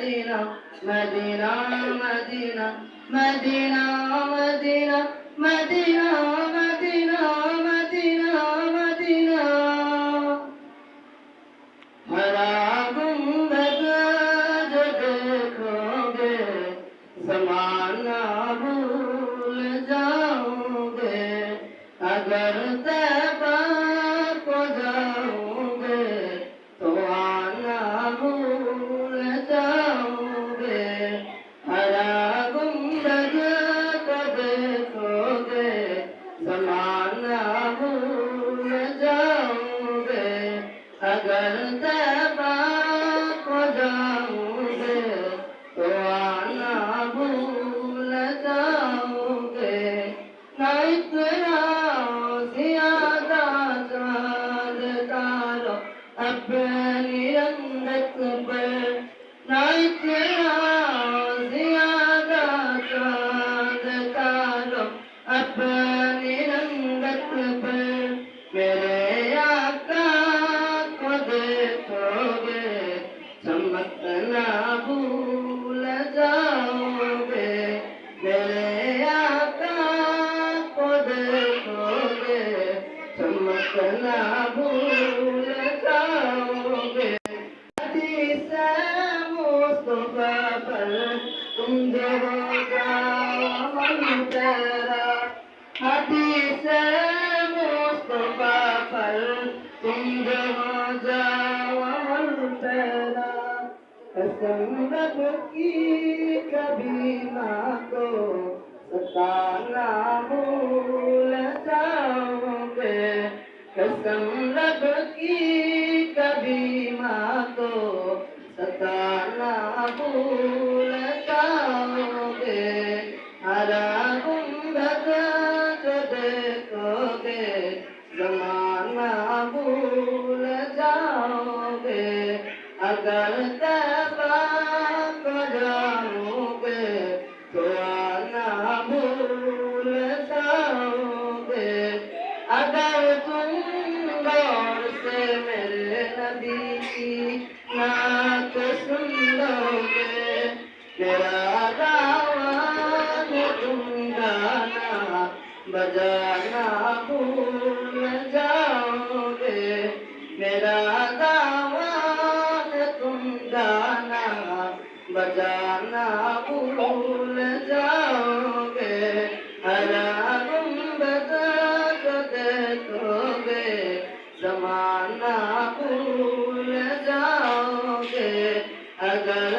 Medina Medina Medina Medina Medina Medina Medina Medina Medina हरा गुंबद जो देखोगे ज़माना भूल जाओगे अगर तैबा को जाओगे तो आना भूल जाओगे हरा गुंबद को देखोगे ज़माना भूल जाओगे अगर तैबा को जाओगे तो आना भूल जाओगे ना इतना ज़्यादा चाँद तारो अपनी रंगत पर ना इतना ज़्यादा चाँद तारो अपनी रंगत पर मेरे आका को देखोगे चमकना भूल जाओगे मेरे आका को देखोगे चमकना भूल जाओगे हदीस मुस्तफा पर तुम जो हो जाओ हम तेरा हदीस मुस्तफा पर तुम जो हो जाओ हम तेरा कसम रब की कभी माँ को सताना भूल जाओगे कसम रब की कभी माँ को सताना भूल जाओगे हरा गुंबद जो देखोगे ज़माना भूल जाओगे अगर तैबा को जाओगे तो आना भूल जाओगे अगर तुम गौर से मेरे नबी की नात सुन लोगे तेरा दावान तुम गाना बजाना भूल जाओगे मेरा दावान तुम गाना बजाना भूल जाओगे हरा गुंबद जो देखोगे ज़माना भूल जाओगे अगर